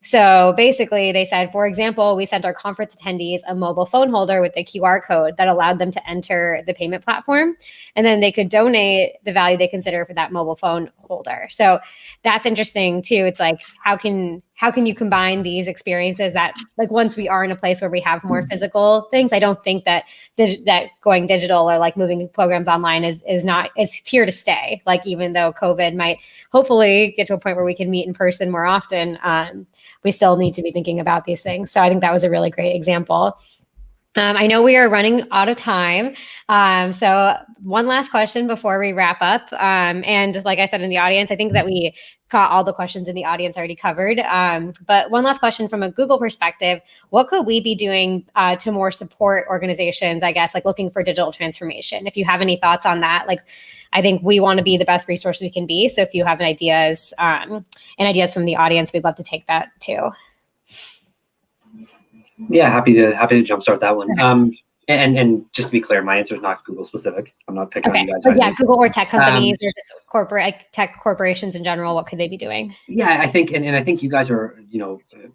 So basically they said, for example, we sent our conference attendees a mobile phone holder with a QR code that allowed them to enter the payment platform, and then they could donate the value they consider for that mobile phone holder. So that's interesting too. It's like, how can you combine these experiences that, like, once we are in a place where we have more physical things, I don't think that that going digital or like moving programs online is here to stay. Like, even though COVID might hopefully get to a point where we can meet in person more often, we still need to be thinking about these things. So I think that was a really great example. I know we are running out of time. So one last question before we wrap up. And like I said in the audience, I think that we got all the questions in the audience already covered. But one last question from a Google perspective, what could we be doing to more support organizations, I guess, like looking for digital transformation? If you have any thoughts on that, like, I think we want to be the best resource we can be. So if you have ideas and ideas from the audience, we'd love to take that too. Yeah, happy to jumpstart that one. And just to be clear, my answer is not Google specific. I'm not picking on you guys. Yeah, Google or tech companies or just tech corporations in general. What could they be doing? Yeah, I think, and I think you guys are,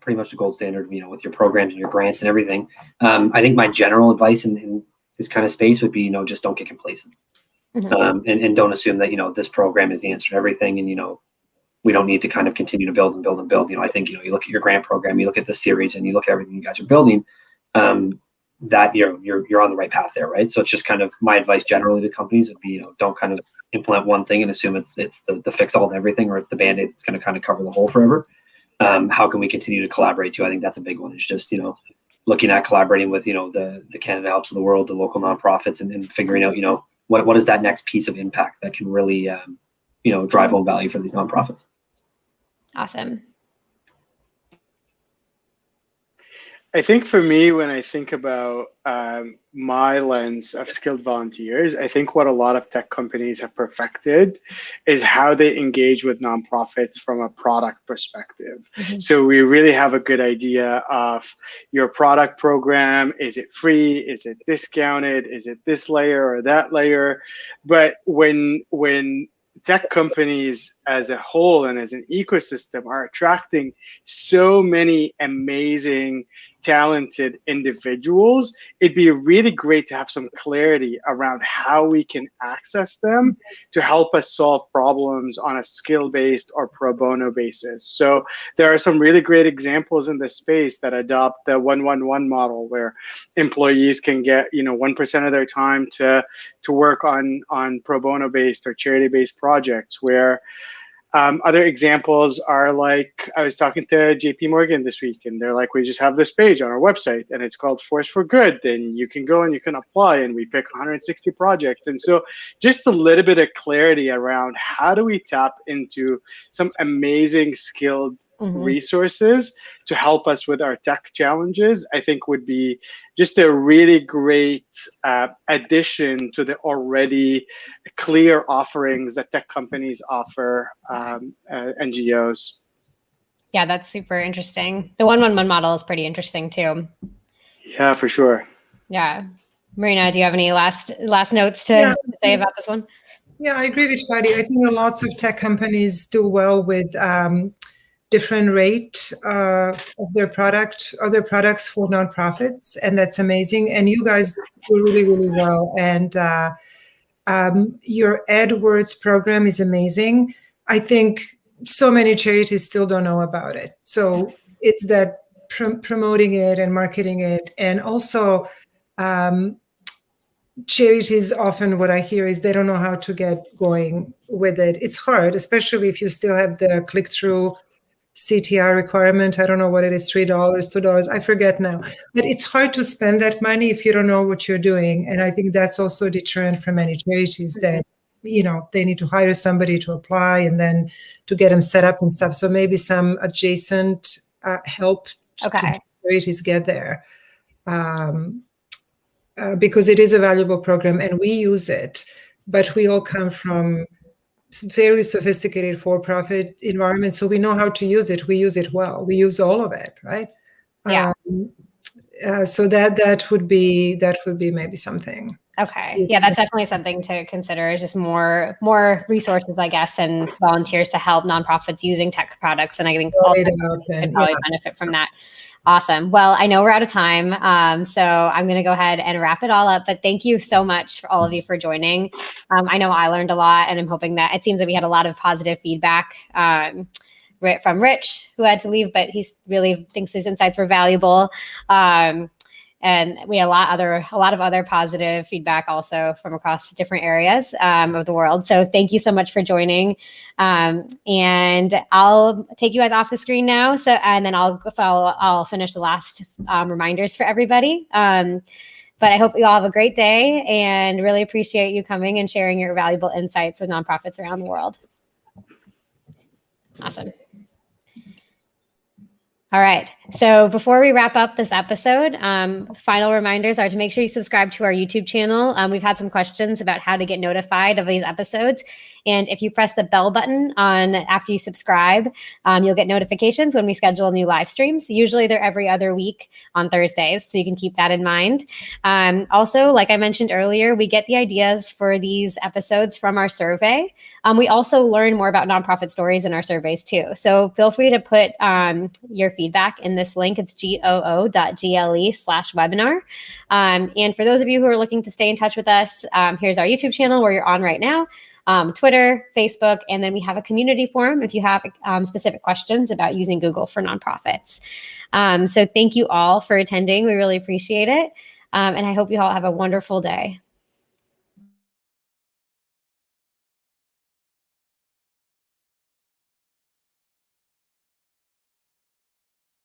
pretty much the gold standard, with your programs and your grants and everything. I think my general advice in this kind of space would be, just don't get complacent. Mm-hmm. And don't assume that, this program is the answer to everything. And, we don't need to kind of continue to build and build and build. I think, you look at your grant program, you look at the series, and you look at everything you guys are building, that you're on the right path there, right? So it's just kind of my advice generally to companies would be, don't kind of implement one thing and assume it's the fix all to everything, or it's the Band-Aid that's going to kind of cover the hole forever. How can we continue to collaborate too? I think that's a big one. It's just, looking at collaborating with, the CanadaHelps of the world, the local nonprofits, and figuring out, what is that next piece of impact that can really, drive home value for these nonprofits. Awesome. I think for me, when I think about my lens of skilled volunteers, I think what a lot of tech companies have perfected is how they engage with nonprofits from a product perspective. Mm-hmm. So we really have a good idea of your product program. Is it free? Is it discounted? Is it this layer or that layer? But when tech companies as a whole and as an ecosystem are attracting so many amazing, talented individuals, it'd be really great to have some clarity around how we can access them to help us solve problems on a skill-based or pro bono basis. So there are some really great examples in this space that adopt the 1-1-1 model, where employees can get 1% of their time to work on pro bono based or charity based projects, where other examples are like, I was talking to JP Morgan this week, and they're like, we just have this page on our website and it's called Force for Good. Then you can go and you can apply, and we pick 160 projects. And so just a little bit of clarity around how do we tap into some amazing skilled resources to help us with our tech challenges, I think would be just a really great addition to the already clear offerings that tech companies offer NGOs. Yeah, that's super interesting. The 1-1-1 model is pretty interesting too. Yeah, for sure. Yeah. Marina, do you have any last notes to say about this one? Yeah, I agree with Fadi. I think lots of tech companies do well with different rate of their other products for nonprofits, and that's amazing. And you guys do really, really well. And your AdWords program is amazing. I think so many charities still don't know about it. So it's that promoting it and marketing it, and also charities, often what I hear is they don't know how to get going with it. It's hard, especially if you still have the click-through CTR requirement. I don't know what it is, $3, $2, I forget now. But it's hard to spend that money if you don't know what you're doing. And I think that's also a deterrent for many charities that, they need to hire somebody to apply and then to get them set up and stuff. So maybe some adjacent help to charities get there. Because it is a valuable program and we use it, but we all come from very sophisticated for-profit environments, so we know how to use it. We use it well. We use all of it, right? Yeah. So that would be maybe something. Okay. Yeah, that's definitely something to consider, is just more resources, I guess, and volunteers to help nonprofits using tech products. And I think all could probably benefit from that. Awesome. Well, I know we're out of time, so I'm going to go ahead and wrap it all up. But thank you so much for all of you for joining. I know I learned a lot, and I'm hoping that it seems that we had a lot of positive feedback from Rich, who had to leave, but he really thinks his insights were valuable. And we had a lot of other positive feedback also from across different areas of the world. So thank you so much for joining. And I'll take you guys off the screen now. And then I'll finish the last reminders for everybody. But I hope you all have a great day and really appreciate you coming and sharing your valuable insights with nonprofits around the world. Awesome. All right. So before we wrap up this episode, final reminders are to make sure you subscribe to our YouTube channel. We've had some questions about how to get notified of these episodes. And if you press the bell button after you subscribe, you'll get notifications when we schedule new live streams. Usually they're every other week on Thursdays, so you can keep that in mind. Also, like I mentioned earlier, we get the ideas for these episodes from our survey. We also learn more about nonprofit stories in our surveys too. So feel free to put your feedback in this link. It's goo.gle/webinar. And for those of you who are looking to stay in touch with us, here's our YouTube channel where you're on right now, Twitter, Facebook, and then we have a community forum if you have specific questions about using Google for nonprofits. So thank you all for attending. We really appreciate it. And I hope you all have a wonderful day.